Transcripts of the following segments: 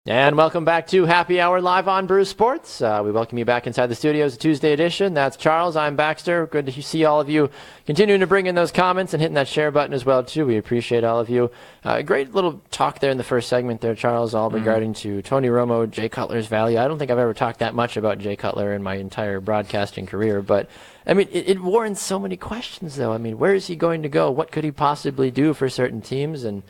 And welcome back to Happy Hour live on Brew Sports. We welcome you back inside the studios, Tuesday edition. That's Charles. I'm Baxter. Good to see all of you continuing to bring in those comments and hitting that share button as well, too. We appreciate all of you. Great little talk there in the first segment there, Charles, all regarding to Tony Romo, Jay Cutler's value. I don't think I've ever talked that much about Jay Cutler in my entire broadcasting career, but I mean, it warrants so many questions, though. I mean, where is he going to go? What could he possibly do for certain teams? And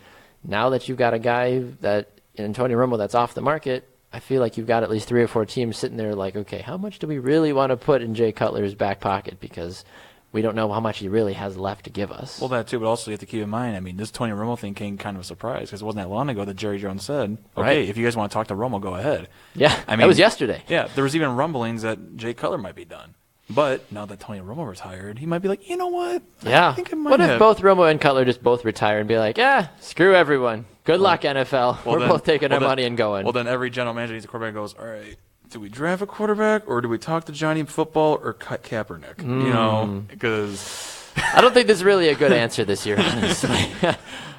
now that you've got a guy that and Tony Romo that's off the market, I feel like you've got at least 3 or 4 teams sitting there like, okay, how much do we really want to put in Jay Cutler's back pocket? Because we don't know how much he really has left to give us. Well, that too, but also you have to keep in mind, I mean, this Tony Romo thing came kind of a surprise because it wasn't that long ago that Jerry Jones said, okay, if you guys want to talk to Romo, go ahead. Yeah, I mean, that was yesterday. Yeah, there was even rumblings that Jay Cutler might be done. But now that Tony Romo retired, he might be like, you know what? Yeah. I think I might what if both Romo and Cutler just both retire and be like, screw everyone. Good luck, NFL. We're both taking our money and going. Well, then every general manager needs a quarterback and goes, all right, do we draft a quarterback or do we talk to Johnny Football or cut Kaepernick? You know, because I don't think there's really a good answer this year, honestly.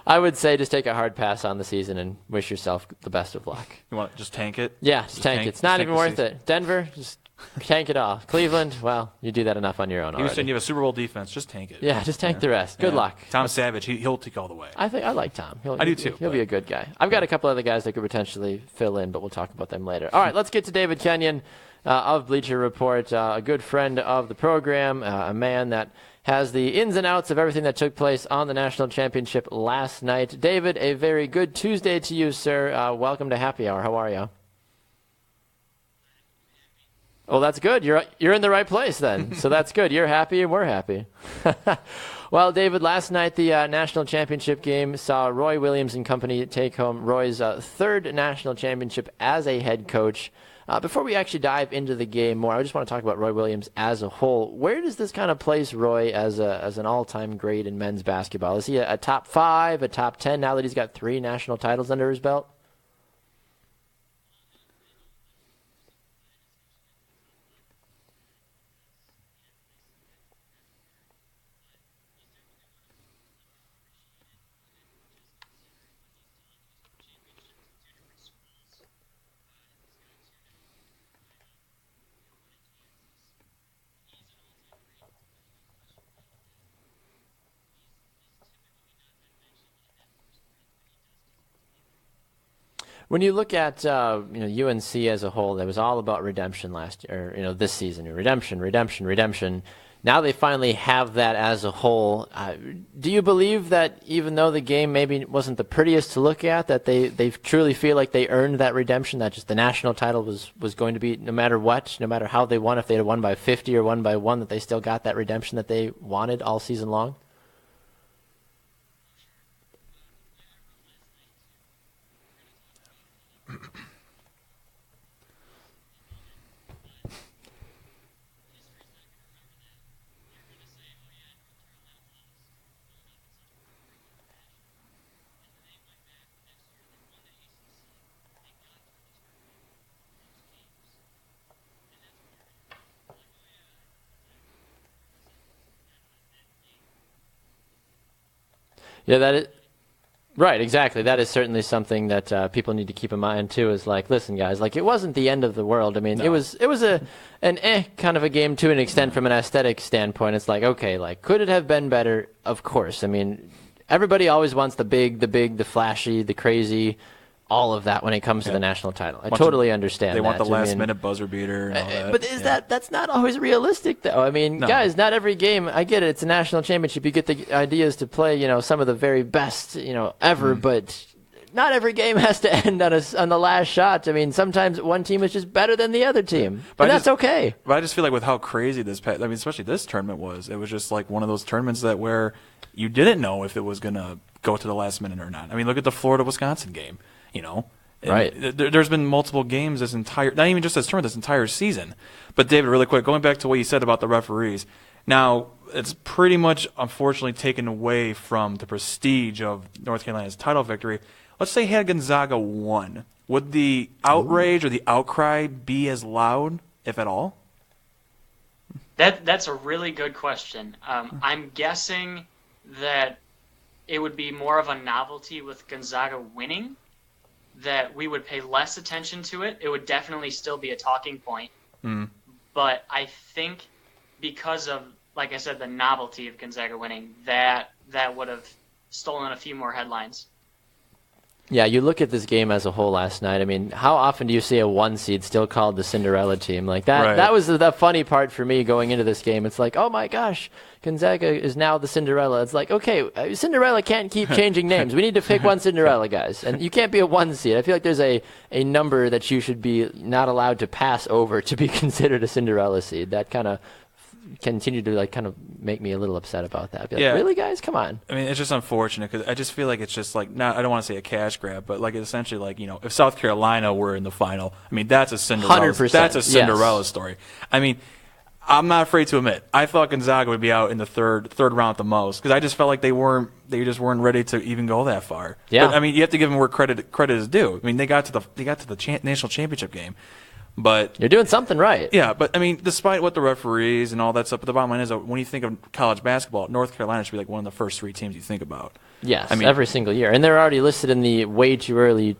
I would say just take a hard pass on the season and wish yourself the best of luck. You want to just tank it? Yeah, just tank it. It's not even worth it. Denver, just tank it off. Cleveland, well, you do that enough on your own already. Houston, you have a Super Bowl defense. Just tank it. Yeah, just tank the rest. Good luck. Tom Savage, he'll take all the way. I like Tom. I do too. He'll be a good guy. I've got a couple other guys that could potentially fill in, but we'll talk about them later. All right, let's get to David Kenyon of Bleacher Report, a good friend of the program, a man that has the ins and outs of everything that took place on the national championship last night. David, a very good Tuesday to you, sir. Welcome to Happy Hour. How are you? Oh, that's good. You're in the right place then. So that's good. You're happy and we're happy. Well, David, last night the national championship game saw Roy Williams and company take home Roy's third national championship as a head coach. Before we actually dive into the game more, I just want to talk about Roy Williams as a whole. Where does this kind of place Roy as an all-time great in men's basketball? Is he a top 5, a top 10 now that he's got 3 national titles under his belt? When you look at UNC as a whole, it was all about redemption last year, or this season. Redemption. Now they finally have that as a whole. Do you believe that even though the game maybe wasn't the prettiest to look at, that they truly feel like they earned that redemption, that just the national title was going to be, no matter what, no matter how they won, if they had won by 50 or won by 1, that they still got that redemption that they wanted all season long? Yeah, that is right. Exactly. That is certainly something that people need to keep in mind too. Is like, listen, guys, like it wasn't the end of the world. I mean, it was an kind of a game to an extent from an aesthetic standpoint. It's like, okay, like could it have been better? Of course. I mean, everybody always wants the big, the flashy, the crazy. All of that when it comes to the national title. I totally understand that. They want the last-minute buzzer beater and all that. But that's not always realistic, though. I mean, guys, not every game, I get it, it's a national championship. You get the ideas to play, some of the very best, ever, but not every game has to end on the last shot. I mean, sometimes one team is just better than the other team, and that's okay. But I just feel like with how crazy especially this tournament was, it was just like one of those tournaments that where you didn't know if it was going to go to the last minute or not. I mean, look at the Florida-Wisconsin game. Right. There's been multiple games not even just this tournament, this entire season. But David, really quick, going back to what you said about the referees. Now, it's pretty much, unfortunately, taken away from the prestige of North Carolina's title victory. Let's say had Gonzaga won. Would the outrage or the outcry be as loud, if at all? That's a really good question. I'm guessing that it would be more of a novelty with Gonzaga winning. that we would pay less attention to it. It would definitely still be a talking point. But I think because of, like I said, the novelty of Gonzaga winning, that would have stolen a few more headlines. Yeah, you look at this game as a whole last night. I mean, how often do you see a 1 seed still called the Cinderella team? Like that, Right. That was the funny part for me going into this game. It's like, oh my gosh, Gonzaga is now the Cinderella. It's like, okay, Cinderella can't keep changing names. We need to pick one Cinderella, guys. And you can't be a 1 seed. I feel like there's a number that you should be not allowed to pass over to be considered a Cinderella seed. That kind of continue to kind of make me a little upset about that. Be like, Yeah. really, guys? Come on. I mean, it's just unfortunate because I just feel like it's just like not. I don't want to say a cash grab, but like it's essentially like if South Carolina were in the final, I mean that's a Cinderella. 100%, That's a Cinderella yes. story. I mean, I'm not afraid to admit I thought Gonzaga would be out in the third round at the most because I just felt like they just weren't ready to even go that far. Yeah. But I mean, you have to give them where credit is due. I mean, they got to the national championship game. But You're doing something right. yeah, but I mean, despite what the referees and all that stuff, but the bottom line is that when you think of college basketball, North Carolina should be like one of the first 3 teams you think about. Yes, I mean, every single year. And they're already listed in the way too early,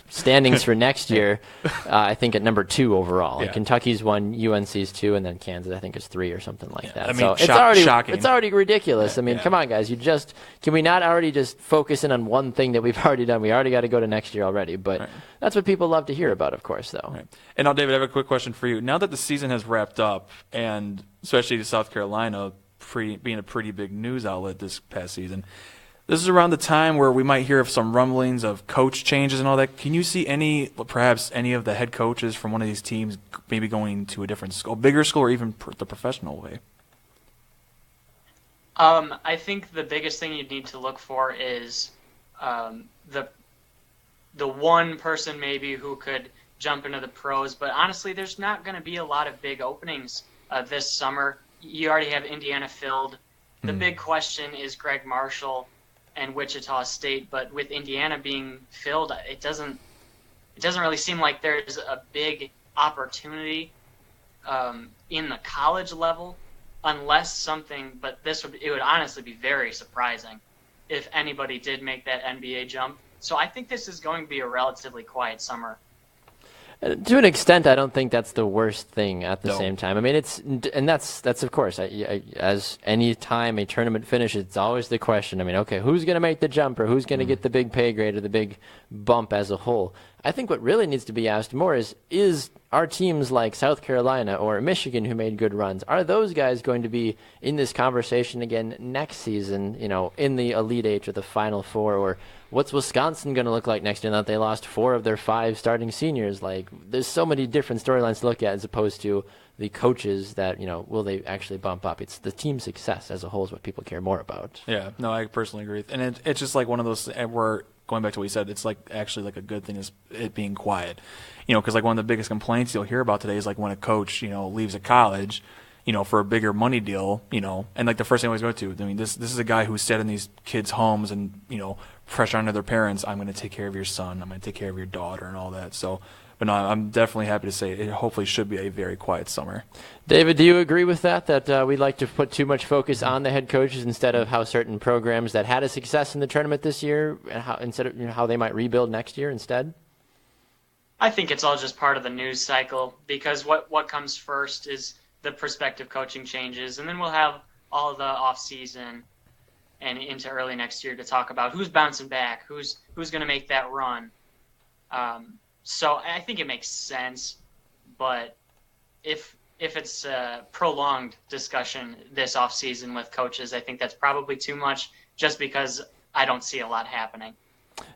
standings for next year, I think at number 2 overall. Yeah. Kentucky's 1, UNC's 2, and then Kansas, I think, is 3 or something like that. I mean, so it's shocking. It's already ridiculous. I mean, Yeah. come on, guys. Can we not already just focus in on one thing that we've already done? We already got to go to next year already. But Right. that's what people love to hear about, of course, though. Right. And now, David, I have a quick question for you. Now that the season has wrapped up, and especially South Carolina being a pretty big news outlet this past season, this is around the time where we might hear of some rumblings of coach changes and all that. Can you see perhaps any of the head coaches from one of these teams maybe going to a different school, bigger school, or even the professional way? I think the biggest thing you need to look for is the one person maybe who could jump into the pros. But honestly, there's not going to be a lot of big openings this summer. You already have Indiana filled. The big question is Greg Marshall and Wichita State. But with Indiana being filled, it doesn't really seem like there's a big opportunity in the college level. Unless something, but it would honestly be very surprising if anybody did make that NBA jump. So I think this is going to be a relatively quiet summer. To an extent, I don't think that's the worst thing at the No. same time. I mean, that's of course, as any time a tournament finishes, it's always the question. I mean, okay, who's going to make the jump or who's going to get the big pay grade or the big bump as a whole? I think what really needs to be asked more is our teams like South Carolina or Michigan who made good runs, are those guys going to be in this conversation again next season, in the Elite Eight or the Final Four? Or what's Wisconsin going to look like next year now that they lost 4 of their 5 starting seniors? Like, there's so many different storylines to look at as opposed to the coaches that, will they actually bump up? It's the team success as a whole is what people care more about. Yeah, no, I personally agree. And it's just like one of those where, going back to what you said, it's like actually like a good thing is it being quiet. Because like one of the biggest complaints you'll hear about today is like when a coach, leaves a college, for a bigger money deal, and like the first thing I always go to, I mean, this is a guy who sat in these kids' homes and, pressure onto their parents, I'm going to take care of your son, I'm going to take care of your daughter and all that. So, but no, I'm definitely happy to say it hopefully should be a very quiet summer. David, do you agree with that we'd like to put too much focus on the head coaches instead of how certain programs that had a success in the tournament this year, and how they might rebuild next year instead? I think it's all just part of the news cycle because what comes first is the prospective coaching changes, and then we'll have all the off-season and into early next year to talk about who's bouncing back, who's going to make that run. So I think it makes sense, but if it's a prolonged discussion this offseason with coaches, I think that's probably too much just because I don't see a lot happening.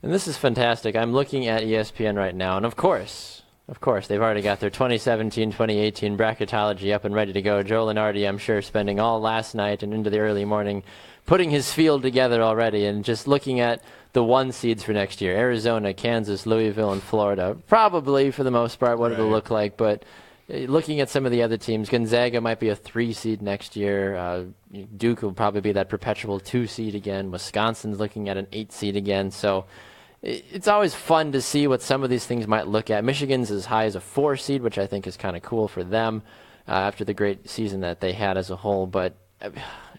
And this is fantastic. I'm looking at ESPN right now, and of course, they've already got their 2017-2018 bracketology up and ready to go. Joe Lenardi, I'm sure, spending all last night and into the early morning putting his field together already and just looking at the 1 seeds for next year. Arizona, Kansas, Louisville, and Florida. Probably, for the most part, what it'll look like. But looking at some of the other teams, Gonzaga might be a 3 seed next year. Duke will probably be that perpetual 2 seed again. Wisconsin's looking at an 8 seed again. So it's always fun to see what some of these things might look at. Michigan's as high as a 4 seed, which I think is kind of cool for them after the great season that they had as a whole. But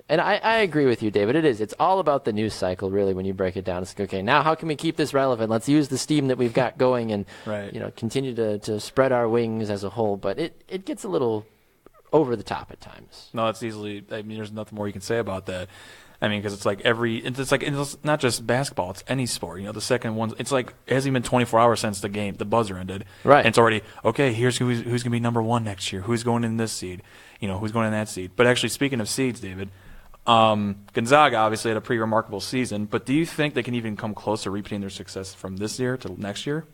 And I agree with you, David. It is. It's all about the news cycle, really, when you break it down. It's like, okay, now how can we keep this relevant? Let's use the steam that we've got going and continue to spread our wings as a whole. But it gets a little over the top at times. No, it's easily. I mean, there's nothing more you can say about that. I mean, because it's like it's not just basketball; it's any sport. The second one, it's like it hasn't even been 24 hours since the buzzer ended. Right. And it's already okay. Here's who's going to be number one next year. Who's going in this seed? Who's going in that seed? But actually, speaking of seeds, David, Gonzaga obviously had a pretty remarkable season. But do you think they can even come close to repeating their success from this year to next year?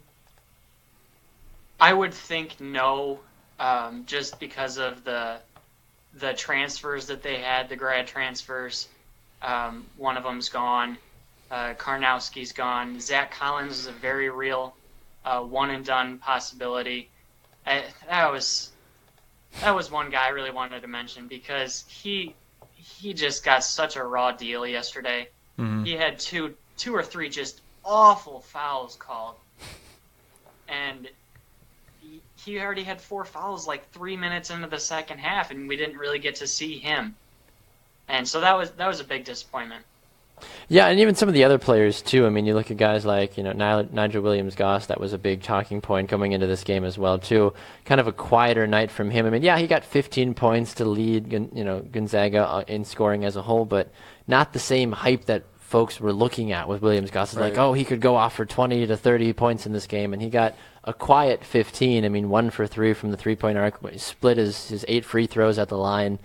I would think no, just because of the transfers that they had, the grad transfers. One of them's gone. Karnowski's gone. Zach Collins is a very real one-and-done possibility. That was one guy I really wanted to mention because he just got such a raw deal yesterday. Mm-hmm. He had two or three just awful fouls called, and he already had 4 fouls like 3 minutes into the second half, and we didn't really get to see him. And so that was a big disappointment. Yeah, and even some of the other players too. I mean, you look at guys like Nigel Williams-Goss. That was a big talking point coming into this game as well too. Kind of a quieter night from him. I mean, yeah, he got 15 points to lead Gonzaga in scoring as a whole, but not the same hype that folks were looking at with Williams-Goss. It's like, oh, he could go off for 20 to 30 points in this game, and he got a quiet 15. I mean, 1 for 3 from the three-point arc. He split his 8 free throws at the line.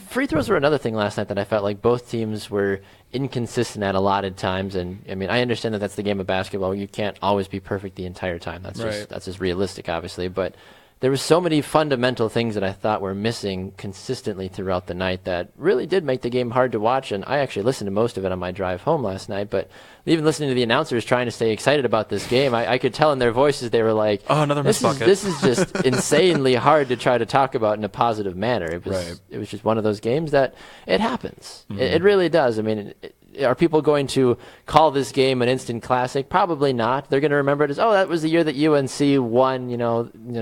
Free throws were another thing last night that I felt like both teams were inconsistent at allotted times. And I mean, I understand that that's the game of basketball. You can't always be perfect the entire time. That's just realistic, obviously. But there were so many fundamental things that I thought were missing consistently throughout the night that really did make the game hard to watch. And I actually listened to most of it on my drive home last night. But even listening to the announcers trying to stay excited about this game, I could tell in their voices they were like, "Oh, another missed bucket." This is just insanely hard to try to talk about in a positive manner. It was just one of those games that it happens. Mm-hmm. It really does. I mean, are people going to call this game an instant classic? Probably not. They're going to remember it as, oh, that was the year that UNC won,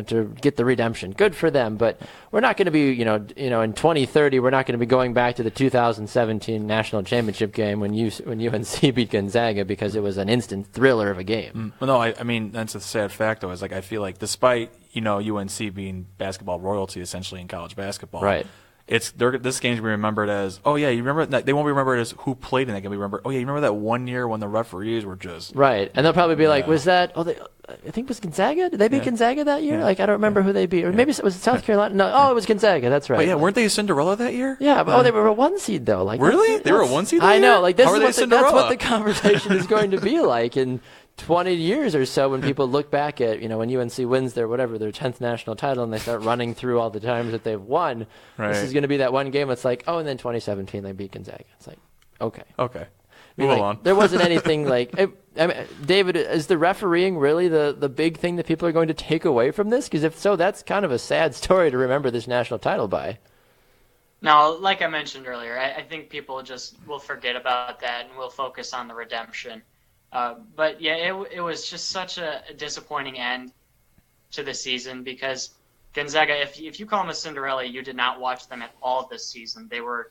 to get the redemption. Good for them. But we're not going to be, in 2030, we're not going to be going back to the 2017 national championship game when UNC beat Gonzaga because it was an instant thriller of a game. Well, no, I mean, that's a sad fact, though. Is like I feel like despite, UNC being basketball royalty essentially in college basketball. Right. This game's going to be remembered as, oh, yeah, you remember that? They won't be remembered as who played in that game. We remember, oh, yeah, you remember that one year when the referees were just. Right. And they'll probably be like, was that, I think it was Gonzaga? Did they beat Gonzaga that year? Like, I don't remember who they beat. Or maybe it was South Carolina. No, it was Gonzaga. That's right. But yeah, weren't they a Cinderella that year? Yeah, but they were a 1 seed, though. Like, really? They were a 1 seed that year? I know. Like, that's what the conversation is going to be like in 20 years or so when people look back at, when UNC wins their 10th national title and they start running through all the times that they've won. Right. This is going to be that one game that's like, oh, and then 2017 they beat Gonzaga. It's like, okay. Move on. There wasn't anything like, I mean, David, is the refereeing really the big thing that people are going to take away from this? Because if so, that's kind of a sad story to remember this national title by. Now, like I mentioned earlier, I think people just will forget about that and will focus on the redemption. But yeah, it was just such a disappointing end to the season because Gonzaga, if you call them a Cinderella, you did not watch them at all this season. They were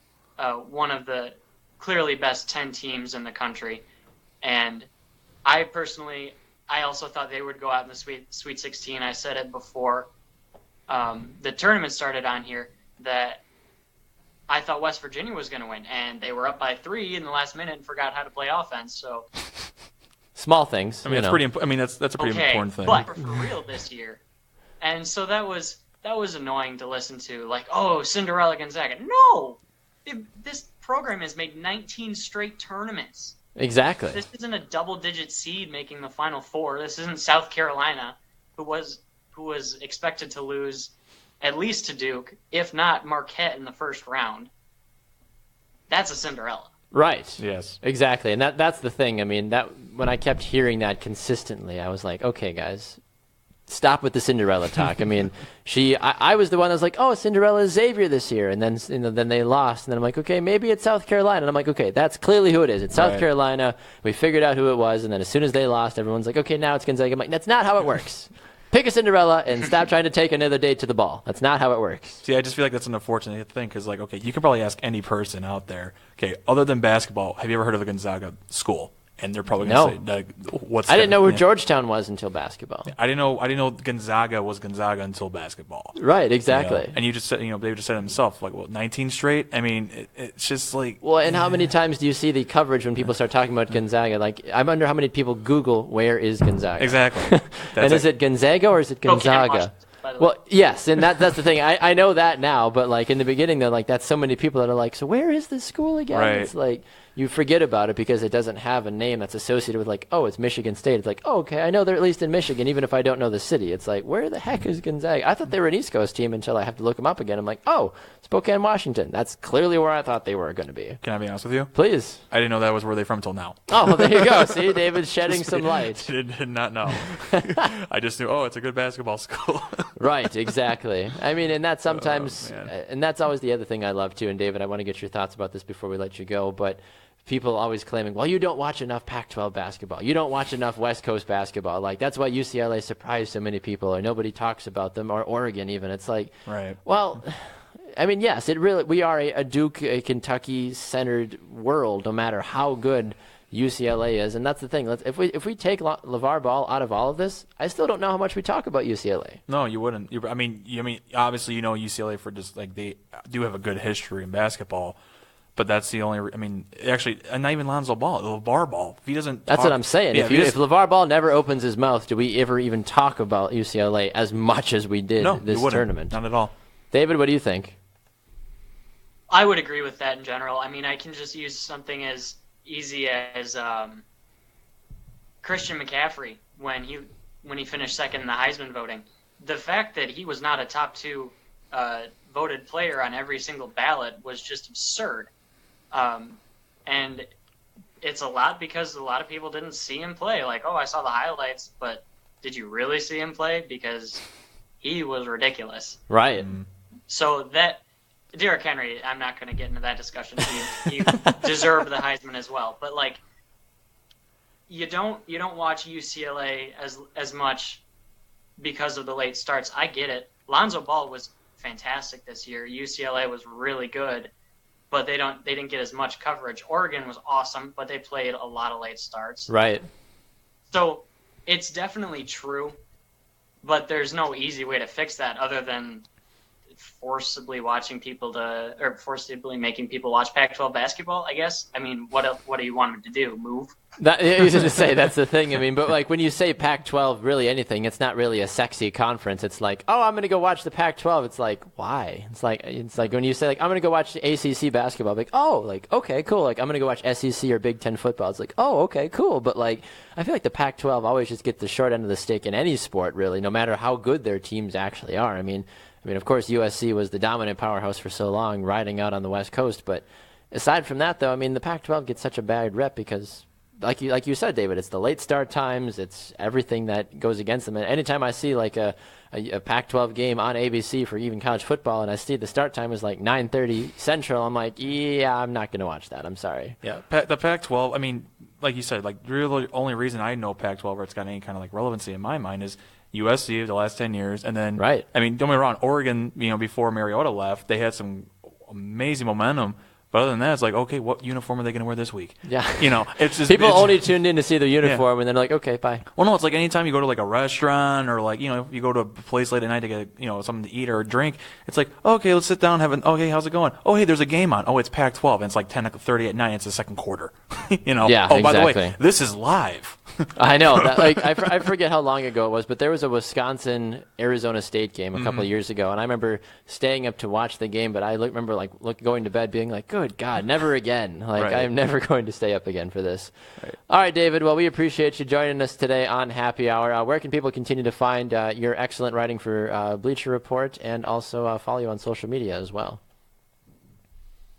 one of the clearly best 10 teams in the country. And I also thought they would go out in the Sweet 16. I said it before the tournament started on here that I thought West Virginia was going to win, and they were up by 3 in the last minute and forgot how to play offense. So small things. I mean, it's pretty. I mean, that's a pretty important thing. But for real this year, and so that was annoying to listen to. Like, oh, Cinderella Gonzaga. No, this program has made 19 straight tournaments. Exactly. This isn't a double-digit seed making the Final Four. This isn't South Carolina, who was expected to lose at least to Duke, if not Marquette in the first round. That's a Cinderella. Right. Yes. Exactly. And that's the thing. I mean, that when I kept hearing that consistently, I was like, okay, guys, stop with the Cinderella talk. I mean, I was the one that was like, oh, Cinderella is Xavier this year. And then then they lost. And then I'm like, okay, maybe it's South Carolina. And I'm like, okay, that's clearly who it is. It's South Carolina. We figured out who it was. And then as soon as they lost, everyone's like, okay, now it's Gonzaga. I'm like, that's not how it works. pick a Cinderella and stop trying to take another date to the ball. That's not how it works. See, I just feel like that's an unfortunate thing because, like, okay, you can probably ask any person out there, okay, other than basketball, have you ever heard of a Gonzaga school? And they're probably going to say, "What's?" I didn't know who Georgetown was until basketball. I didn't know Gonzaga was Gonzaga until basketball. Right, exactly. You know? And you just said, David just said it himself, like, 19 straight. I mean, it's just like. Well, and how many times do you see the coverage when people start talking about Gonzaga? Like, I wonder how many people Google where is Gonzaga. Exactly. And is it Gonzaga or is it Gonzaga? Well, yes, and that's the thing. I know that now, but like in the beginning, though, like that's so many people that are like, so where is this school again? Right. It's like you forget about it because it doesn't have a name that's associated with like, oh, it's Michigan State. It's like, oh, okay, I know they're at least in Michigan, even if I don't know the city. It's like, where the heck is Gonzaga? I thought they were an East Coast team until I have to look them up again. I'm like, oh, Spokane, Washington. That's clearly where I thought they were going to be. Can I be honest with you? Please. I didn't know that was where they're from until now. Oh, well, there you go. See, David's shedding some light. Did not know. I just knew, it's a good basketball school. Right, exactly. I mean, and that's sometimes, and that's always the other thing I love too. And David, I want to get your thoughts about this before we let you go. But people always claiming, well, you don't watch enough Pac-12 basketball. You don't watch enough West Coast basketball. Like, that's why UCLA surprised so many people, or nobody talks about them, or Oregon even. It's like, right. Well, I mean, yes, we are a Duke, a Kentucky-centered world, no matter how good UCLA is, and that's the thing. If we take LeVar Ball out of all of this, I still don't know how much we talk about UCLA. No, you wouldn't. I mean, obviously, UCLA for just like they do have a good history in basketball, but that's the only. I mean, actually, not even Lonzo Ball, LeVar Ball. If he doesn't, that's what I'm saying. Yeah, if LeVar Ball never opens his mouth, do we ever even talk about UCLA as much as we did this tournament? Not at all. David, what do you think? I would agree with that in general. I mean, I can just use something as easy as Christian McCaffrey when he finished second in the Heisman voting. The fact that he was not a top 2 voted player on every single ballot was just absurd. And it's a lot because a lot of people didn't see him play. Like, oh, I saw the highlights, but did you really see him play? Because he was ridiculous. Right. So that Derrick Henry, I'm not going to get into that discussion. He deserved the Heisman as well. But like, you don't watch UCLA as much because of the late starts. I get it. Lonzo Ball was fantastic this year. UCLA was really good, but they didn't get as much coverage. Oregon was awesome, but they played a lot of late starts. Right. So it's definitely true, but there's no easy way to fix that other than forcibly making people watch Pac-12 basketball, I guess. I mean, what do you want them to do? Move? I was going to say, that's the thing. I mean, but like when you say Pac-12, really anything, it's not really a sexy conference. It's like, oh, I'm going to go watch the Pac-12. It's like, why? It's like when you say, like, I'm going to go watch the ACC basketball. Like, oh, like, okay, cool. Like, I'm going to go watch SEC or Big Ten football. It's like, oh, okay, cool. But like, I feel like the Pac-12 always just gets the short end of the stick in any sport, really, no matter how good their teams actually are. I mean, of course, USC was the dominant powerhouse for so long, riding out on the West Coast. But aside from that, though, I mean, the Pac-12 gets such a bad rep because, like you said, David, it's the late start times, it's everything that goes against them. And anytime I see like a Pac-12 game on ABC for even college football, and I see the start time is like 9:30 Central, I'm like, yeah, I'm not going to watch that. I'm sorry. Yeah, the Pac-12. I mean, like you said, like really, the only reason I know Pac-12 or it's got any kind of like relevancy in my mind is USC the last 10 years, and then right. I mean, don't get me wrong, Oregon, before Mariota left, they had some amazing momentum. But other than that, it's like, okay, what uniform are they going to wear this week? Yeah. It's just people only tuned in to see the uniform, and then like, okay, bye. Well, no, it's like anytime you go to like a restaurant or like, if you go to a place late at night to get, something to eat or a drink, it's like, okay, let's sit down, okay, how's it going? Oh, hey, there's a game on. Oh, it's Pac-12, and it's like 10:30 at night. It's the second quarter. Yeah, oh, exactly. By the way, this is live. I know. I forget how long ago it was, but there was a Wisconsin-Arizona State game a couple of years ago, and I remember staying up to watch the game, but I remember going to bed being like, good God, never again. Right. I'm never going to stay up again for this. Right. All right, David, well, we appreciate you joining us today on Happy Hour. Where can people continue to find your excellent writing for Bleacher Report and also follow you on social media as well?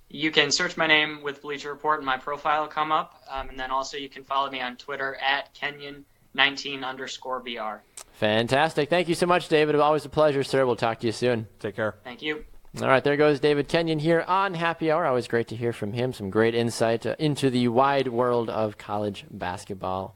You can search my name with Bleacher Report and my profile will come up. And then also you can follow me on Twitter at Kenyon19_BR. Fantastic. Thank you so much, David. Always a pleasure, sir. We'll talk to you soon. Take care. Thank you. All right, there goes David Kenyon here on Happy Hour. Always great to hear from him. Some great insight into the wide world of college basketball.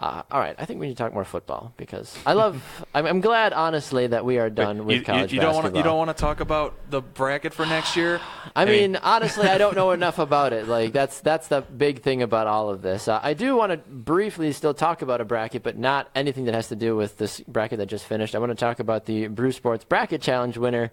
All right, I think we need to talk more football because I'm glad, honestly, that we are done with college basketball. You don't want to talk about the bracket for next year? I mean, honestly, I don't know enough about it. Like that's the big thing about all of this. I do want to briefly still talk about a bracket, but not anything that has to do with this bracket that just finished. I want to talk about the Brew Sports Bracket Challenge winner,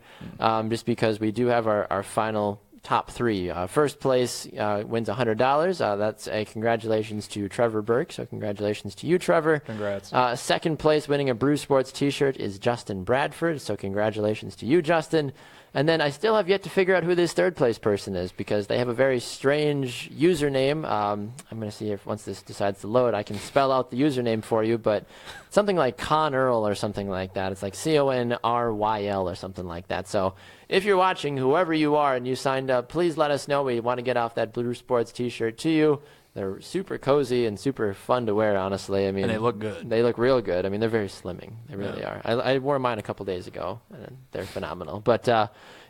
just because we do have our final top three. First place wins $100. That's a congratulations to Trevor Burke. So congratulations to you, Trevor. Congrats. Second place winning a Brew Sports t-shirt is Justin Bradford. So congratulations to you, Justin. And then I still have yet to figure out who this third place person is because they have a very strange username. I'm going to see if once this decides to load, I can spell out the username for you, but something like Con Earl or something like that. It's like CONRYL or something like that. So if you're watching, whoever you are, and you signed up, please let us know. We want to get off that Blue Sports t-shirt to you. They're super cozy and super fun to wear, honestly. I mean, and they look good. They look real good. I mean, they're very slimming. They really are. I wore mine a couple days ago, and they're phenomenal. But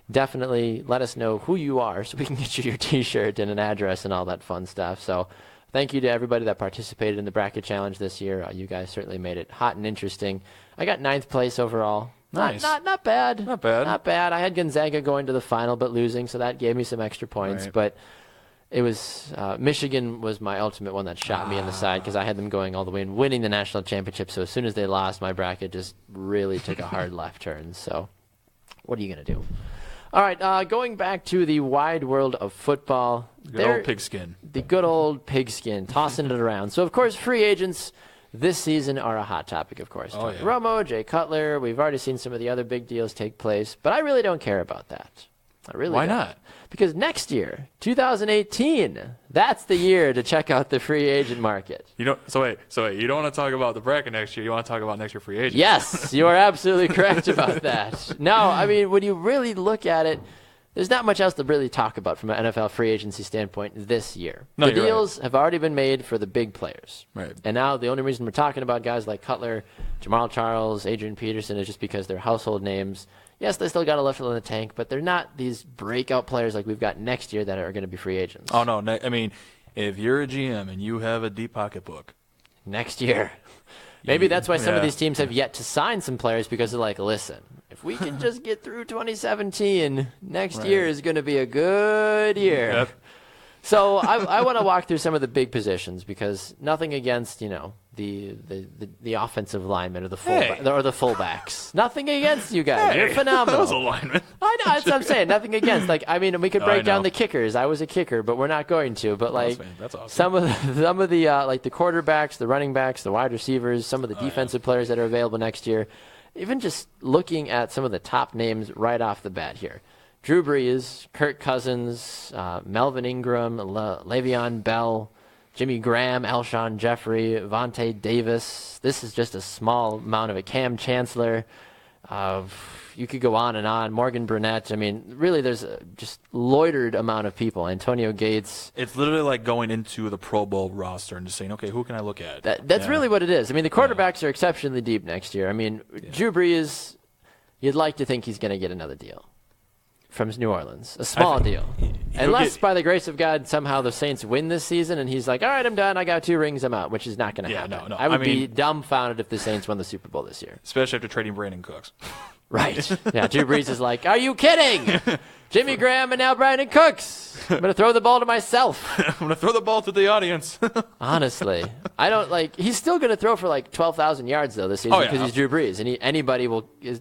definitely let us know who you are so we can get you your t-shirt and an address and all that fun stuff. So thank you to everybody that participated in the bracket challenge this year. You guys certainly made it hot and interesting. I got 9th place overall. Nice. Not bad. Not bad. Not bad. I had Gonzaga going to the final but losing, so that gave me some extra points. Right. But it was Michigan was my ultimate one that shot me in the side because I had them going all the way and winning the national championship. So as soon as they lost, my bracket just really took a hard left turn. So what are you going to do? All right, going back to the wide world of football. Good old pigskin. The good old pigskin, tossing it around. So, of course, free agents this season are a hot topic, of course. Oh, yeah. Romo, Jay Cutler, we've already seen some of the other big deals take place, but I really don't care about that. I really Why don't. not? Because next year, 2018, that's the year to check out the free agent market. So wait, you don't want to talk about the bracket next year. You want to talk about next year free agents. Yes, you are absolutely correct about that. No, I mean, when you really look at it, there's not much else to really talk about from an NFL free agency standpoint this year. No, the you're deals have already been made for the big players. Right. And now the only reason we're talking about guys like Cutler, Jamal Charles, Adrian Peterson is just because they're household names. Yes, they still got a left in the tank, but they're not these breakout players like we've got next year that are going to be free agents. Oh, no. I mean, if you're a GM and you have a deep pocketbook. Next year. Maybe that's why some of Yeah. these teams have yet to sign some players because they're like, listen, if we can just get through 2017, next Right. year is going to be a good year. Yep. So I want to walk through some of the big positions because nothing against, the offensive linemen or the fullbacks. Nothing against you guys. You're phenomenal. That was a lineman. I know, that's what I'm saying. Nothing against. We could break I down know. the kickers. I was a kicker, but we're not going to. But That's awesome. some of the the quarterbacks, the running backs, the wide receivers, some of the defensive players that are available next year. Even just looking at some of the top names right off the bat here. Drew Brees, Kirk Cousins, Melvin Ingram, Le'Veon Bell, Jimmy Graham, Alshon Jeffrey, Vontae Davis. This is just a small amount of it. Cam Chancellor. You could go on and on. Morgan Burnett. I mean, really, there's a just loitered amount of people. Antonio Gates. It's literally like going into the Pro Bowl roster and just saying, okay, who can I look at? That's really what it is. I mean, the quarterbacks are exceptionally deep next year. I mean, Drew Brees, you'd like to think he's going to get another deal from New Orleans, a small deal. Unless, by the grace of God, somehow the Saints win this season and he's like, all right, I'm done. I got 2 rings. I'm out, which is not going to happen. No. I would be dumbfounded if the Saints won the Super Bowl this year. Especially after trading Brandon Cooks. Right. Yeah, Drew Brees is like, are you kidding? Jimmy Graham and now Brandon Cooks. I'm going to throw the ball to myself. I'm going to throw the ball to the audience. Honestly. I don't he's still going to throw for 12,000 yards, though, this season because he's Drew Brees. And anybody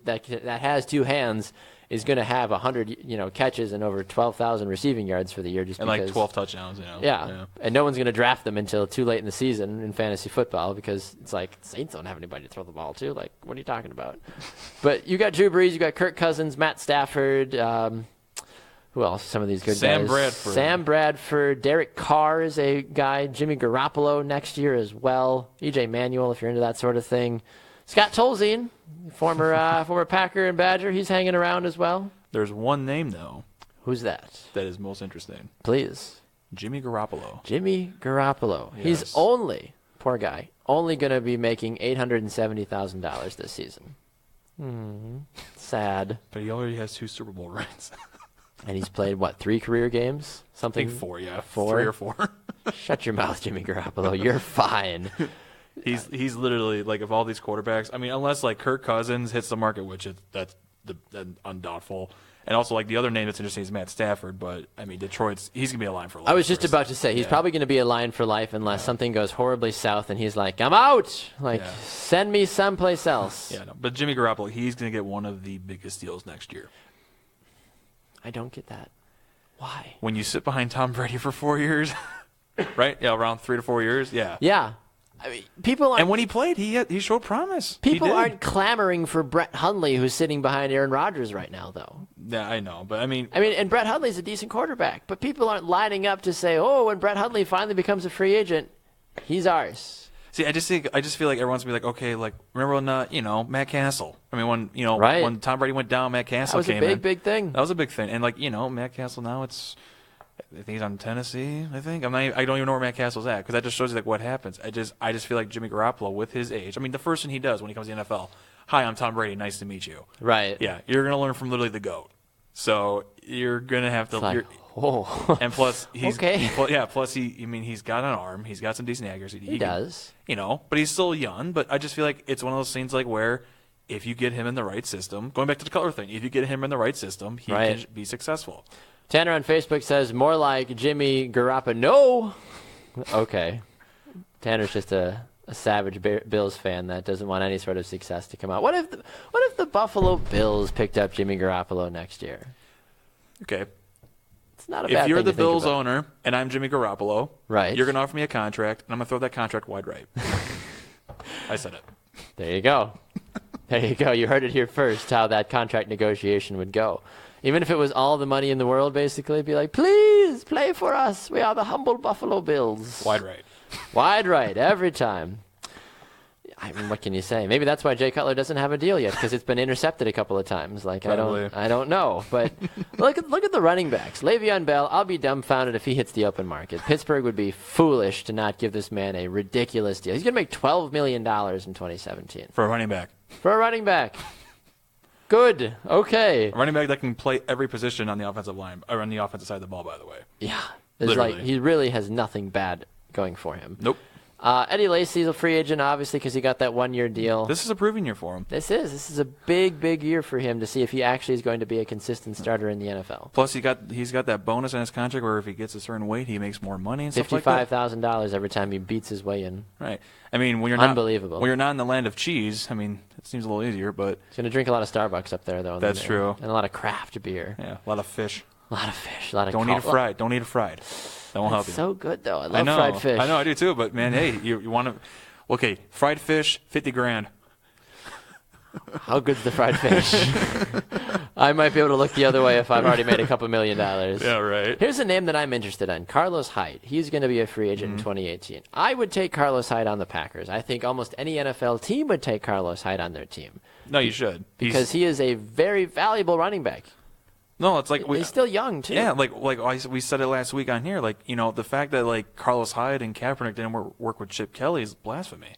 that has 2 hands is going to have 100, catches and over 12,000 receiving yards for the year just and because 12 touchdowns, Yeah. And no one's going to draft them until too late in the season in fantasy football because it's like Saints don't have anybody to throw the ball to. Like, what are you talking about? But you got Drew Brees, you got Kirk Cousins, Matt Stafford, who else? Some of these good guys. Sam Bradford. Derek Carr is a guy. Jimmy Garoppolo next year as well. EJ Manuel, if you're into that sort of thing. Scott Tolzien, former Packer and Badger, he's hanging around as well. There's one name, though. Who's that? That is most interesting. Please. Jimmy Garoppolo. Jimmy Garoppolo. Yes. He's poor guy, only going to be making $870,000 this season. Sad. But he already has 2 Super Bowl rings. And he's played, 3 career games? Something? I think 4, yeah. 4? 3 or 4. Shut your mouth, Jimmy Garoppolo. You're fine. He's literally like of all these quarterbacks. I mean, unless like Kirk Cousins hits the market, which that's undoubtful. And also, like, the other name that's interesting is Matt Stafford, but, I mean, he's going to be a line for life. I was just about to say, he's probably going to be a line for life unless something goes horribly south and he's like, I'm out! Like, send me someplace else. Yeah, no. But Jimmy Garoppolo, he's going to get one of the biggest deals next year. I don't get that. Why? When you sit behind Tom Brady for 4 years, right? Yeah, around 3 to 4 years, yeah. Yeah. I mean, people aren't, and when he played, he showed promise. People aren't clamoring for Brett Hundley, who's sitting behind Aaron Rodgers right now, though. Yeah, I know, but I mean, and Brett Hundley's a decent quarterback, but people aren't lining up to say, "Oh, when Brett Hundley finally becomes a free agent, he's ours." See, I just feel like everyone's gonna be like, okay, like remember when Matt Castle? I mean, when when Tom Brady went down, Matt Castle came in. That was a big thing. That was a big thing, and like Matt Castle now I think he's on Tennessee. I think I don't even know where Matt Castle's at because that just shows you like what happens. I just feel like Jimmy Garoppolo with his age. I mean, the first thing he does when he comes to the NFL, "Hi, I'm Tom Brady. Nice to meet you." Right. Yeah, you're gonna learn from literally the GOAT. So you're gonna have to. Like, and plus he's okay. Plus he's got an arm. He's got some decent accuracy. He does. But he's still young. But I just feel like it's one of those things like where if you get him in the right system, going back to the color thing, if you get him in the right system, he can be successful. Tanner on Facebook says, more like Jimmy Garoppolo. No! Okay. Tanner's just a savage Bills fan that doesn't want any sort of success to come out. What if the Buffalo Bills picked up Jimmy Garoppolo next year? Okay. It's not a bad thing. If you're to the think Bills about. owner and I'm Jimmy Garoppolo, right, you're going to offer me a contract, and I'm going to throw that contract wide right. I said it. There you go. There you go. You heard it here first, how that contract negotiation would go. Even if it was all the money in the world, basically, it'd be like, please play for us. We are the humble Buffalo Bills. Wide right. Wide right, every time. I mean, what can you say? Maybe that's why Jay Cutler doesn't have a deal yet, because it's been intercepted a couple of times. Like, probably. I don't know. But look at the running backs. Le'Veon Bell, I'll be dumbfounded if he hits the open market. Pittsburgh would be foolish to not give this man a ridiculous deal. He's going to make $12 million in 2017. For a running back. For a running back. Good. Okay. A running back that can play every position on the offensive line, or on the offensive side of the ball, by the way. Yeah. Literally. He really has nothing bad going for him. Nope. Eddie Lacy's a free agent, obviously, because he got that 1-year deal. This is a proving year for him. This is a big, big year for him to see if he actually is going to be a consistent starter in the NFL. Plus, he's got that bonus in his contract where if he gets a certain weight, he makes more money and stuff like that. $55,000 every time he beats his way in. Right. I mean, when you're unbelievable. When you're not in the land of cheese, I mean, it seems a little easier, but he's going to drink a lot of Starbucks up there, though. That's true. And a lot of craft beer. Yeah, a lot of fish. A lot of fish. A lot of Don't eat it fried. Don't eat it fried. That won't help you. So good, though. I love fried fish. I know, I do too. But man, hey, you want to? Okay, fried fish, $50,000. How good's the fried fish? I might be able to look the other way if I've already made a couple $1 million. Yeah, right. Here's a name that I'm interested in: Carlos Hyde. He's going to be a free agent in 2018. I would take Carlos Hyde on the Packers. I think almost any NFL team would take Carlos Hyde on their team. No, you should, because he is a very valuable running back. No, it's like he's still young too. Yeah, we said it last week on here. Like, the fact that like Carlos Hyde and Kaepernick didn't work with Chip Kelly is blasphemy.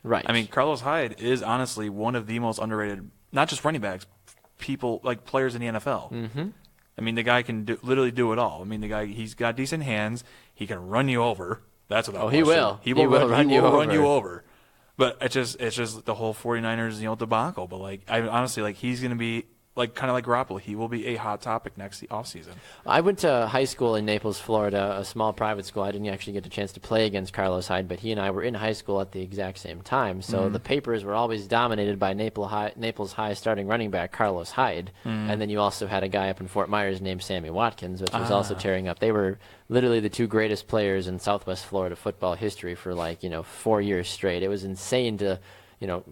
Right. I mean, Carlos Hyde is honestly one of the most underrated, not just running backs, players in the NFL. Mm-hmm. I mean, the guy can literally do it all. I mean, he's got decent hands. He can run you over. That's what. He will. He will run you over. But it's just the whole 49ers debacle. But I honestly he's going to be. Kind of like Garoppolo, he will be a hot topic next offseason. I went to high school in Naples, Florida, a small private school. I didn't actually get a chance to play against Carlos Hyde, but he and I were in high school at the exact same time. So the papers were always dominated by Naples High starting running back Carlos Hyde. And then you also had a guy up in Fort Myers named Sammy Watkins, which was also tearing up. They were literally the two greatest players in Southwest Florida football history for 4 years straight. It was insane to...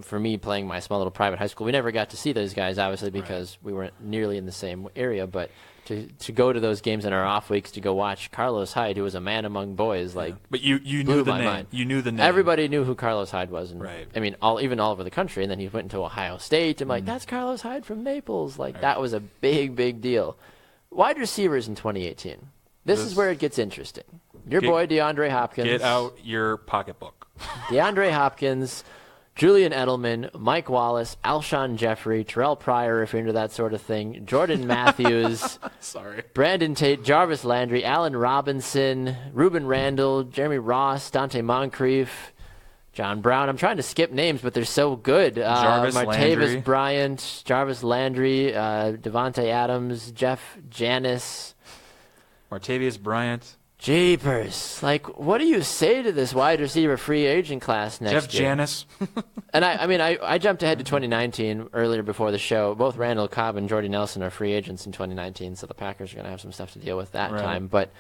for me playing my small little private high school, we never got to see those guys, obviously, because we weren't nearly in the same area. But to go to those games in our off weeks, to go watch Carlos Hyde, who was a man among boys, But you knew the name. Mind. You knew the name. Everybody knew who Carlos Hyde was. And, right. I mean, even all over the country. And then he went into Ohio State. And that's Carlos Hyde from Naples. That was a big, big deal. Wide receivers in 2018. This is where it gets interesting. Your boy, DeAndre Hopkins. Get out your pocketbook. DeAndre Hopkins... Julian Edelman, Mike Wallace, Alshon Jeffrey, Terrell Pryor, if you're into that sort of thing, Jordan Matthews, Brandon Tate, Jarvis Landry, Allen Robinson, Reuben Randall, Jeremy Ross, Dante Moncrief, John Brown. I'm trying to skip names, but they're so good. Jarvis Martavis Landry. Bryant, Jarvis Landry, Devontae Adams, Jeff Janis. Martavius Bryant. Jeepers. Like, what do you say to this wide receiver free agent class next Jeff year? Janis. And I jumped ahead to 2019 earlier before the show. Both Randall Cobb and Jordy Nelson are free agents in 2019, so the Packers are going to have some stuff to deal with that time. But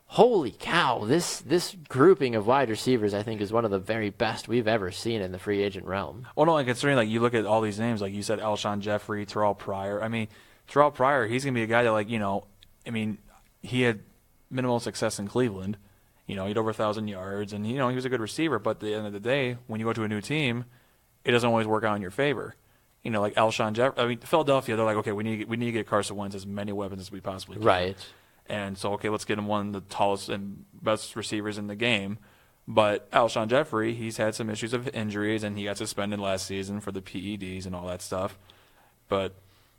holy cow, this grouping of wide receivers, I think, is one of the very best we've ever seen in the free agent realm. Well, no, like considering like you look at all these names, like you said, Alshon Jeffrey, Terrell Pryor. I mean, Terrell Pryor, he's gonna be a guy that, like, he had minimal success in Cleveland. He had over 1,000 yards, and he was a good receiver. But at the end of the day, when you go to a new team, it doesn't always work out in your favor. Like Alshon Jeffrey. I mean, Philadelphia, they're like, okay, we need to get Carson Wentz as many weapons as we possibly can. Right. And so, okay, let's get him one of the tallest and best receivers in the game. But Alshon Jeffrey, he's had some issues of injuries, and he got suspended last season for the PEDs and all that stuff. But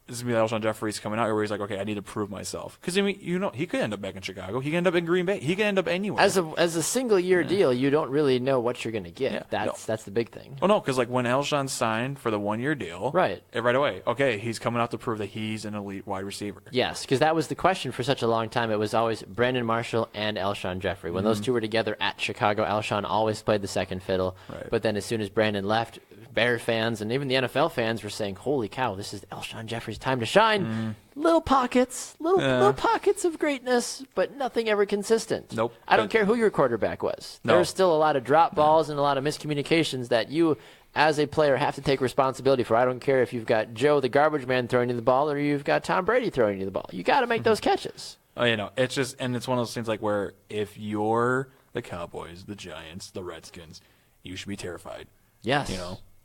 this is going to be Alshon Jeffrey's coming out here where he's like, okay, I need to prove myself. Because, he could end up back in Chicago. He could end up in Green Bay. He could end up anywhere. As a single-year deal, you don't really know what you're going to get. Yeah. That's the big thing. Oh, no, because like when Alshon signed for the one-year deal, right away, okay, he's coming out to prove that he's an elite wide receiver. Yes, because that was the question for such a long time. It was always Brandon Marshall and Alshon Jeffrey. When those two were together at Chicago, Alshon always played the second fiddle. Right. But then as soon as Brandon left, Bear fans and even the NFL fans were saying, holy cow, this is Alshon Jeffrey's time to shine. Little pockets of greatness, but nothing ever consistent. Nope. I don't care who your quarterback was. No. There's still a lot of drop balls and a lot of miscommunications that you, as a player, have to take responsibility for. I don't care if you've got Joe the garbage man throwing you the ball or you've got Tom Brady throwing you the ball. You got to make those catches. Oh, it's just, and it's one of those things like where if you're the Cowboys, the Giants, the Redskins, you should be terrified. Yes.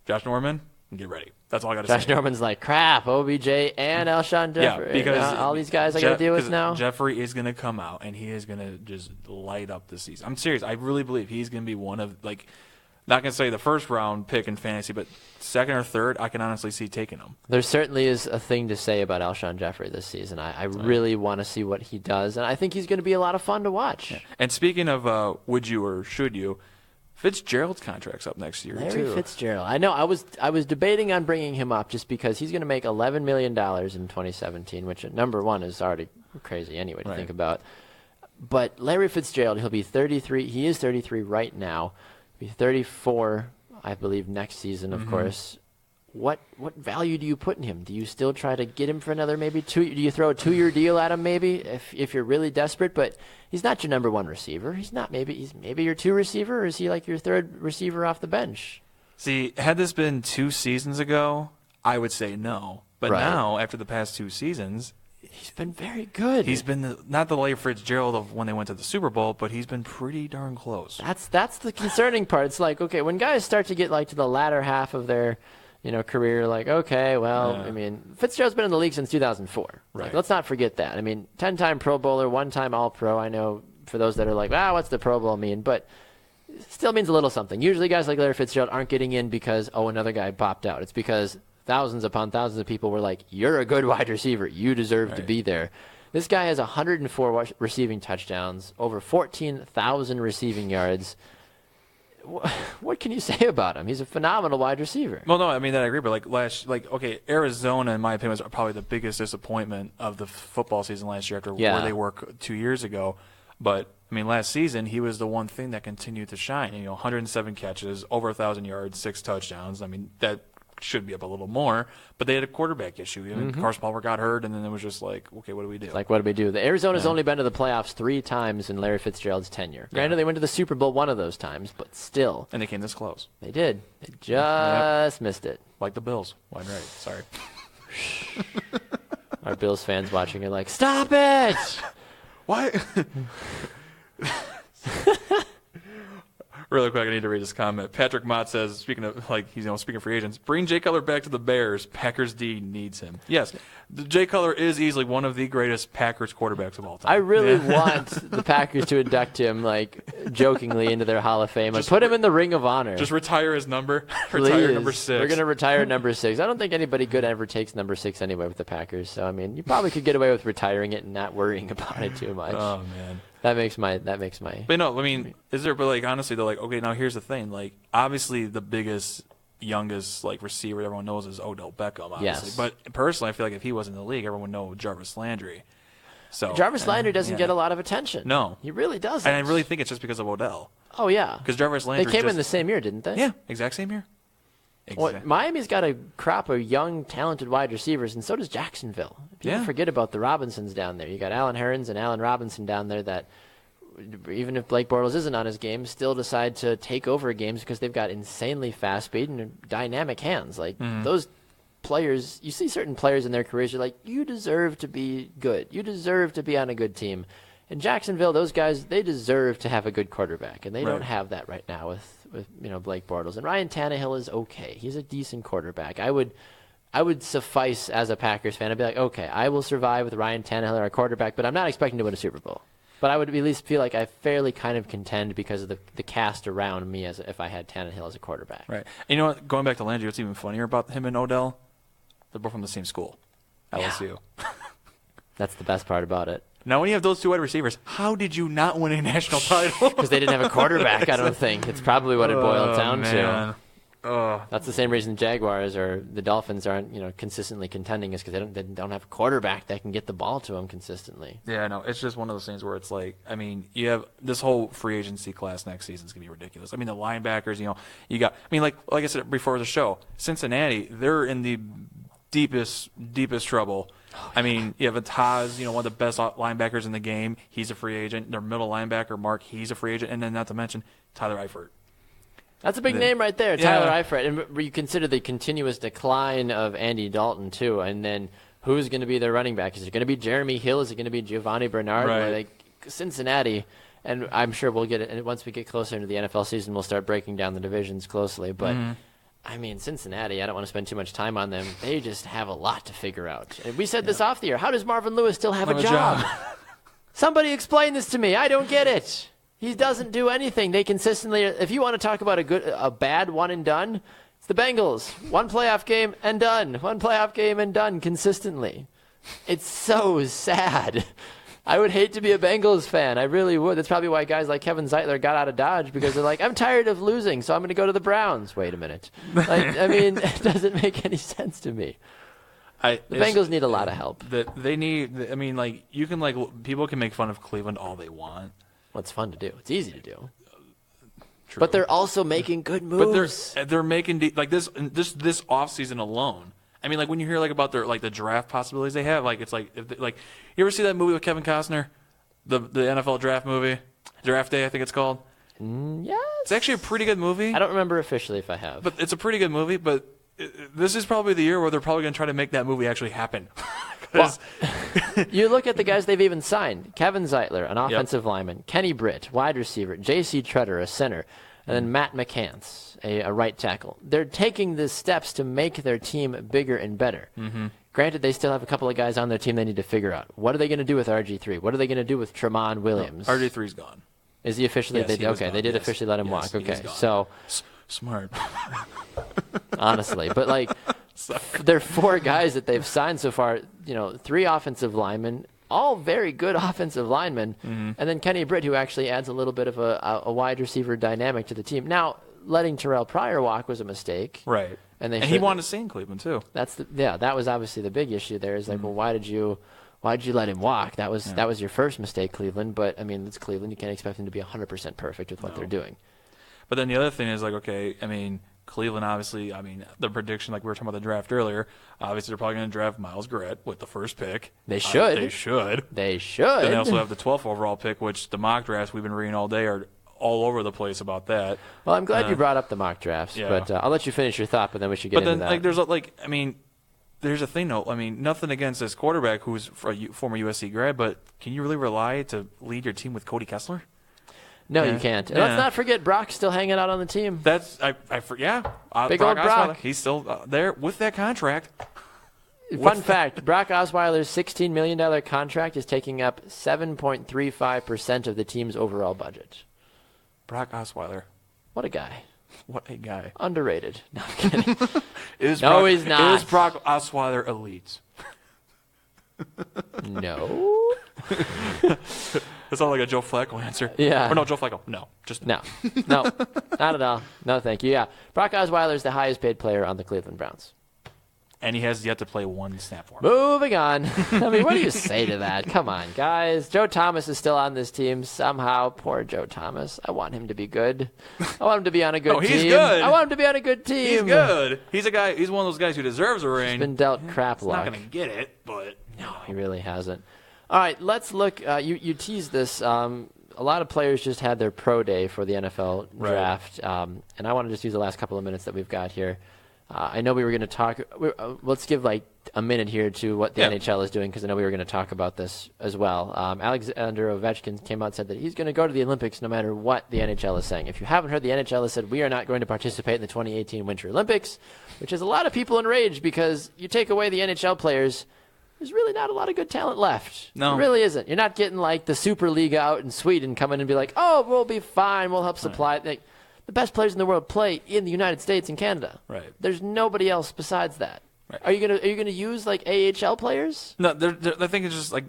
Josh Norman, get ready. That's all I got to say. Josh Norman's like, crap, OBJ and Alshon Jeffrey. Yeah, because all these guys I got to deal with now. Jeffrey is going to come out, and he is going to just light up this season. I'm serious. I really believe he's going to be one of, like, not going to say the first round pick in fantasy, but second or third, I can honestly see taking him. There certainly is a thing to say about Alshon Jeffrey this season. I really want to see what he does, and I think he's going to be a lot of fun to watch. Yeah. And speaking of would you or should you, Fitzgerald's contract's up next year, Larry too. Fitzgerald. I know. I was debating on bringing him up just because he's going to make $11 million in 2017, which at number one is already crazy anyway to think about. But Larry Fitzgerald, he'll be 33. He is 33 right now. He'll be 34, I believe, next season, of course. What value do you put in him? Do you still try to get him for another maybe two? Do you throw a 2-year deal at him maybe if you're really desperate? But he's not your number one receiver. He's maybe your 2 receiver, or is he like your 3rd receiver off the bench? See, had this been 2 seasons ago, I would say no. But now, after the past 2 seasons, he's been very good. He's been not the Larry Fitzgerald of when they went to the Super Bowl, but he's been pretty darn close. That's the concerning part. It's like, okay, when guys start to get like to the latter half of their career, like, okay, well, I mean, Fitzgerald's been in the league since 2004. Right. Like, let's not forget that. I mean, 10-time Pro Bowler, 1-time All-Pro. I know for those that are like, what's the Pro Bowl mean? But it still means a little something. Usually guys like Larry Fitzgerald aren't getting in because, another guy popped out. It's because thousands upon thousands of people were like, you're a good wide receiver. You deserve to be there. This guy has 104 receiving touchdowns, over 14,000 receiving yards. What can you say about him? He's a phenomenal wide receiver. Well, no, I mean, that I agree, but Arizona, in my opinion, was probably the biggest disappointment of the football season last year after where they were 2 years ago. But, I mean, last season, he was the one thing that continued to shine. 107 catches, over 1,000 yards, 6 touchdowns. I mean, that should be up a little more, but they had a quarterback issue. Carson Palmer got hurt, and then it was just like, okay, what do we do? Like, what do we do? The Arizona's only been to the playoffs 3 times in Larry Fitzgerald's tenure. Granted, they went to the Super Bowl one of those times, but still. And they came this close. They did. They just missed it. Like the Bills. Wide right. Sorry. Our Bills fans watching are like, stop it! Why? Really quick, I need to read this comment. Patrick Mott says, speaking of free agents, bring Jay Cutler back to the Bears. Packers D needs him. Yes, Jay Cutler is easily one of the greatest Packers quarterbers of all time. I really want the Packers to induct him, jokingly, into their Hall of Fame. Put him in the Ring of Honor. Just retire his number. Please. Retire number 6. We're going to retire number 6. I don't think anybody good ever takes number 6 anyway with the Packers. So, I mean, you probably could get away with retiring it and not worrying about it too much. Oh, man. That makes my. But no, I mean, but like honestly, they're like, okay, now here's the thing. Like, obviously, the biggest, youngest like receiver everyone knows is Odell Beckham, obviously. Yes. But personally, I feel like if he was in the league, everyone would know Jarvis Landry. So Jarvis Landry doesn't get a lot of attention. No, he really doesn't. And I really think it's just because of Odell. Oh yeah, because Jarvis Landry. They came in the same year, didn't they? Yeah, exact same year. Well, Miami's got a crop of young, talented wide receivers, and so does Jacksonville. People forget about the Robinsons down there. You got Allen Hurns and Allen Robinson down there that, even if Blake Bortles isn't on his game, still decide to take over games because they've got insanely fast speed and dynamic hands. Like those players, you see certain players in their careers, you're like, you deserve to be good. You deserve to be on a good team. In Jacksonville, those guys, they deserve to have a good quarterback, and they don't have that right now with Blake Bortles. And Ryan Tannehill is okay. He's a decent quarterback. I would suffice as a Packers fan. I'd be like, okay, I will survive with Ryan Tannehill, our quarterback, but I'm not expecting to win a Super Bowl. But I would at least feel like I fairly kind of contend because of the cast around me as if I had Tannehill as a quarterback. Right. And you know what? Going back to Landry, what's even funnier about him and Odell? They're both from the same school, LSU. Yeah. That's the best part about it. Now, when you have those two wide receivers, how did you not win a national title? Because they didn't have a quarterback, I don't think. It's probably what it boiled down to. That's the same reason Jaguars or the Dolphins aren't, consistently contending is because they don't have a quarterback that can get the ball to them consistently. Yeah, no, it's just one of those things where it's like, I mean, you have this whole free agency class next season is going to be ridiculous. I mean, the linebackers, you got, I mean, like I said before the show, Cincinnati, they're in the deepest trouble. I mean, you have Taz, one of the best linebackers in the game. He's a free agent. Their middle linebacker, Mark, he's a free agent. And then not to mention Tyler Eifert. That's a big name right there, Tyler Eifert. And you consider the continuous decline of Andy Dalton, too. And then who's going to be their running back? Is it going to be Jeremy Hill? Is it going to be Giovanni Bernard? Right. Like Cincinnati, and I'm sure we'll get it. And once we get closer into the NFL season, we'll start breaking down the divisions closely. But I mean, Cincinnati, I don't want to spend too much time on them. They just have a lot to figure out. And we said this off the air. How does Marvin Lewis still have a job? Somebody explain this to me. I don't get it. He doesn't do anything. They consistently, if you want to talk about a bad one and done, it's the Bengals. One playoff game and done. One playoff game and done consistently. It's so sad. I would hate to be a Bengals fan. I really would. That's probably why guys like Kevin Zeitler got out of Dodge, because they're like, I'm tired of losing, so I'm going to go to the Browns. Wait a minute. I mean, it doesn't make any sense to me. The Bengals need a lot of help. They need, I mean, like, you can, like, people can make fun of Cleveland all they want. Well, it's fun to do. It's easy to do. True. But they're also making good moves. But they're making, like, this offseason alone. I mean, like, when you hear, like, about their, like, the draft possibilities they have, like, it's like, you ever see that movie with Kevin Costner? The NFL draft movie? Draft Day, I think it's called. Yes. It's actually a pretty good movie. I don't remember officially if I have. But it's a pretty good movie, but this is probably the year where they're probably going to try to make that movie actually happen. Well, you look at the guys they've even signed. Kevin Zeitler, an offensive lineman. Kenny Britt, wide receiver. J.C. Treader, a center. And then Matt McCants, a right tackle. They're taking the steps to make their team bigger and better. Mm-hmm. Granted, they still have a couple of guys on their team they need to figure out. What are they going to do with RG3? What are they going to do with Tremont Williams? No, RG3's gone. Is he officially? Yes, they did officially let him walk. Okay, so smart. Honestly, but like, there are 4 guys that they've signed so far. 3 offensive linemen, all very good offensive linemen, and then Kenny Britt, who actually adds a little bit of a wide receiver dynamic to the team. Now, letting Terrell Pryor walk was a mistake, right? And he wanted to stay in Cleveland too. That was obviously the big issue there. Is like, well, why did you let him walk? That was your first mistake, Cleveland. But I mean, it's Cleveland. You can't expect them to be 100% perfect with what they're doing. But then the other thing is, like, okay, I mean, Cleveland, obviously, I mean, the prediction, like we were talking about the draft earlier, obviously they're probably going to draft Myles Garrett with the first pick. They should. They should. They should. Then they also have the 12th overall pick, which the mock drafts we've been reading all day are all over the place about that. Well, I'm glad you brought up the mock drafts, but I'll let you finish your thought, but then we should get into that. But then, there's a thing, though. I mean, nothing against this quarterback who's a former USC grad, but can you really rely to lead your team with Cody Kessler? No, you can't. And let's not forget Brock's still hanging out on the team. Big Brock old Brock. He's still there with that contract. Fun fact, Brock Osweiler's $16 million contract is taking up 7.35% of the team's overall budget. Brock Osweiler. What a guy. What a guy. Underrated. No, I'm kidding. He's not. Is Brock Osweiler elite? No. That sounds like a Joe Flacco answer. Yeah. Or no, Joe Flacco. No. Just No, not at all. No, thank you. Yeah, Brock Osweiler is the highest paid player on the Cleveland Browns. And he has yet to play one snap for him. Moving on. I mean, what do you say to that? Come on, guys. Joe Thomas is still on this team somehow. Poor Joe Thomas. I want him to be good. I want him to be on a good team. He's good. I want him to be on a good team. He's good. He's a guy. He's one of those guys who deserves a ring. He's been dealt crap He's luck. not going to get it, but No, he really hasn't. All right, let's look. You teased this. A lot of players just had their pro day for the NFL draft, and I want to just use the last couple of minutes that we've got here. I know we were going to talk. Let's give like a minute here to what the NHL is doing, because I know we were going to talk about this as well. Alexander Ovechkin came out and said that he's going to go to the Olympics no matter what the NHL is saying. If you haven't heard, the NHL has said we are not going to participate in the 2018 Winter Olympics, which has a lot of people enraged because you take away the NHL players, there's really not a lot of good talent left. No. It really isn't. You're not getting like the Super League out in Sweden come in and be like, oh, we'll be fine. We'll help supply. Like, the best players in the world play in the United States and Canada. Right. There's nobody else besides that. Right. Are you gonna use like AHL players? no, I think it's just like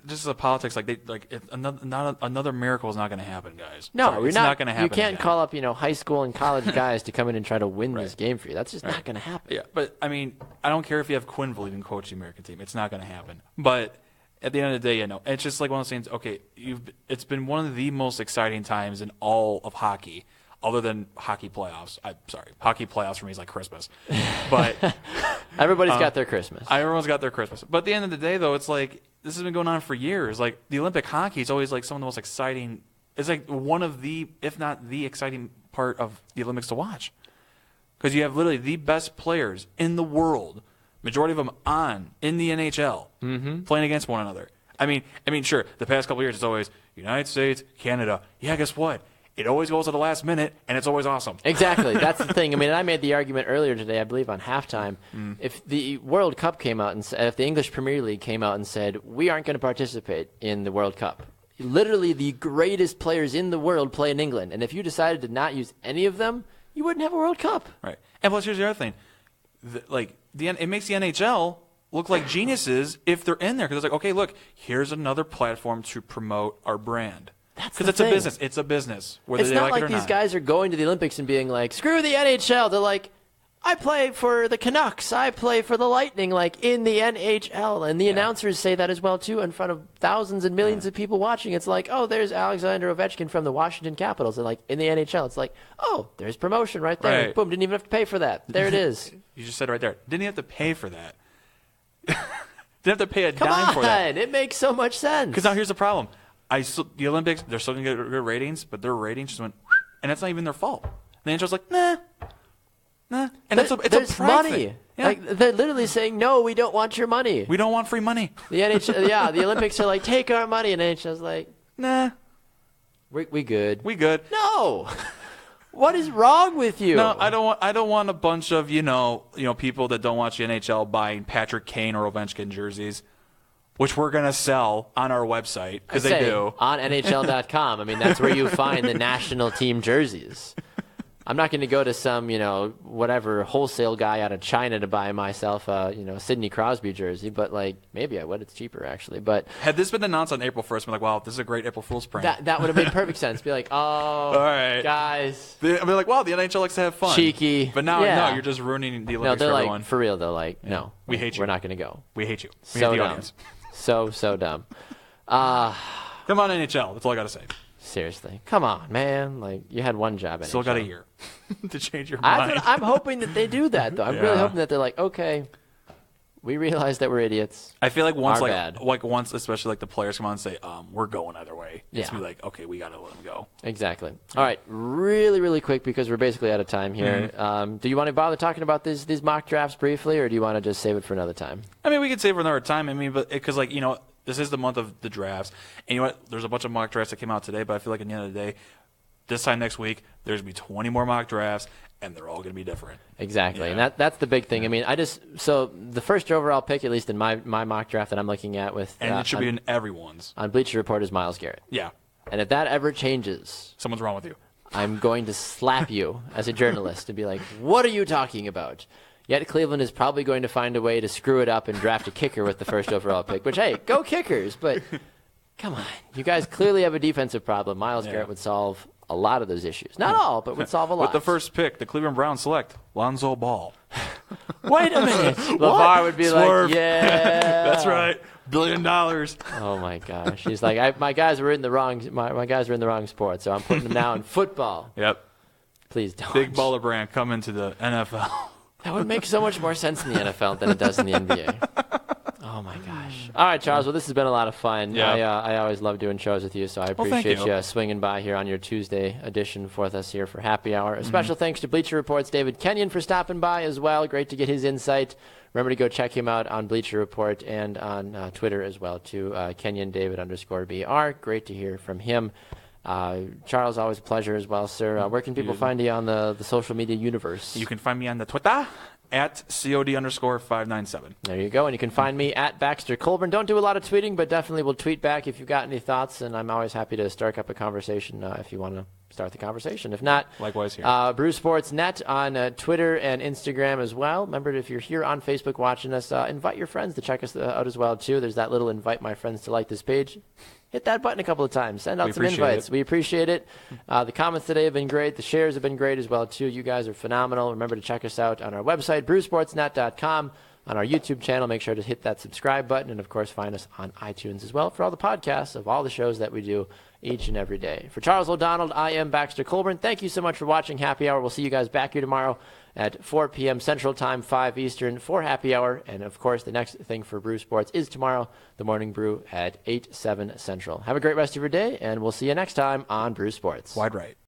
just the politics. Like another miracle is not going to happen, guys. No, Sorry, you're it's not going to happen. You can't again. call up high school and college guys to come in and try to win this game for you. That's just not going to happen. Yeah, but I mean, I don't care if you have Quinn leading coach the American team. It's not going to happen. But at the end of the day, it's just like one of those things. Okay, it's been one of the most exciting times in all of hockey, other than hockey playoffs. Hockey playoffs for me is like Christmas. But Everybody's got their Christmas. everyone's got their Christmas. But at the end of the day, though, it's like this has been going on for years. Like the Olympic hockey is always like some of the most exciting. It's like one of the, if not the exciting part of the Olympics to watch, because you have literally the best players in the world, majority of them in the NHL, playing against one another. I mean, sure, the past couple of years it's always United States, Canada. Yeah, guess what? It always goes at the last minute, and it's always awesome. Exactly. That's the thing. I mean, I made the argument earlier today, I believe, on halftime. If the World Cup came out and if the English Premier League came out and said, we aren't going to participate in the World Cup, literally the greatest players in the world play in England. And if you decided to not use any of them, you wouldn't have a World Cup. Right. And plus, here's the other thing. It makes the NHL look like geniuses if they're in there. Because it's like, okay, look, here's another platform to promote our brand. Because it's a business. It's a business. Whether It's they not like like it or these not. guys are going to the Olympics and being like, screw the NHL. They're like, I play for the Canucks. I play for the Lightning, like in the NHL. And the announcers say that as well, too, in front of thousands and millions of people watching. It's like, oh, there's Alexander Ovechkin from the Washington Capitals. And like in the NHL, it's like, oh, there's promotion right there. Right. Boom, didn't even have to pay for that. There it is. You just said it right there. Didn't have to pay for that. Didn't have to pay a Come dime on. for that. It makes so much sense. Because now here's the problem. The Olympics, they're still going to get good ratings, but their ratings just went, and that's not even their fault. The NHL's like, nah. And it's There's a profit. money. Yeah. Like, they're literally saying, no, we don't want your money. We don't want free money. The NHL, the Olympics are like, take our money. And the NHL's like, Nah. we good. We good. No. What is wrong with you? No, I don't want a bunch of, people that don't watch the NHL buying Patrick Kane or Ovechkin jerseys, which we're going to sell on our website, because they do. On NHL.com. I mean, that's where you find the national team jerseys. I'm not going to go to some, whatever wholesale guy out of China to buy myself a, Sidney Crosby jersey, but like maybe I would. It's cheaper actually. But had this been announced on April 1st, I'm like, wow, this is a great April Fool's prank. that would have made perfect sense. Be like, oh, all right, guys. I'd be like, wow, the NHL likes to have fun. Cheeky. But now, Yeah. no, you're just ruining the No, Olympics they're for like, everyone. for real, they're like, no, We hate you. We're not going to go. We hate you. We So hate the dumb. audience. So dumb. Come on, NHL. That's all I got to say. Seriously. Come on, man. Like, you had one job. Still NHL. got a year to change your mind. I'm hoping that they do that, though. I'm really Yeah. hoping that they're like, okay, we realize that we're idiots. I feel like once, Our bad. once, especially like the players come on and say, we're going either way. It's Yeah. be like, okay, we got to let them go. Exactly. All right, really, really quick because we're basically out of time here. Do you want to bother talking about these mock drafts briefly, or do you want to just save it for another time? I mean, we could save for another time. I mean, but because this is the month of the drafts, and you know what? There's a bunch of mock drafts that came out today, but I feel like at the end of the day, this time next week, there's going to be 20 more mock drafts, and they're all going to be different. Exactly, Yeah. and that's the big thing. I mean, so the first overall pick, at least in my mock draft that I'm looking at with, And it should be in everyone's. on Bleacher Report, is Myles Garrett. Yeah. And if that ever changes, Someone's wrong with you. I'm going to slap you as a journalist and be like, what are you talking about? Yet Cleveland is probably going to find a way to screw it up and draft a kicker with the first overall pick, which, hey, go Kickers. But Come on. You guys clearly have a defensive problem. Myles Garrett would solve a lot of those issues. Not all, but would solve a lot. With the first pick, the Cleveland Browns select Lonzo Ball. Wait a minute. LeVar would be Swerve. like, yeah. That's right. $1 billion. Oh my gosh. He's like, my guys were in the wrong sport, so I'm putting them now in football. Yep. Please don't. Big baller brand come into the NFL. That would make so much more sense in the NFL than it does in the NBA. Oh my gosh. All right, Charles. Well, this has been a lot of fun. Yeah. I always love doing shows with you, so I appreciate you swinging by here on your Tuesday edition with us here for Happy Hour. A special thanks to Bleacher Report's David Kenyon for stopping by as well. Great to get his insight. Remember to go check him out on Bleacher Report and on Twitter as well, too. KenyonDavid_BR. Great to hear from him. Charles, always a pleasure as well, sir. Where can people find you on the social media universe? You can find me on the Twitter at COD_597. There you go. And you can find me at Baxter Colburn. Don't do a lot of tweeting, but definitely will tweet back if you've got any thoughts. And I'm always happy to start up a conversation if you want to start the conversation. If not, likewise here. Brew Sports Net on Twitter and Instagram as well. Remember, if you're here on Facebook watching us, invite your friends to check us out as well, too. There's that little invite my friends to like this page. Hit that button a couple of times. Send out some invites. We appreciate it. The comments today have been great. The shares have been great as well, too. You guys are phenomenal. Remember to check us out on our website, brewsportsnet.com. On our YouTube channel, make sure to hit that subscribe button. And, of course, find us on iTunes as well for all the podcasts of all the shows that we do each and every day. For Charles O'Donnell, I am Baxter Colburn. Thank you so much for watching Happy Hour. We'll see you guys back here tomorrow at 4 p.m. Central Time, 5 Eastern for Happy Hour. And, of course, the next thing for Brew Sports is tomorrow, the Morning Brew at 8, 7 Central. Have a great rest of your day, and we'll see you next time on Brew Sports. Wide right.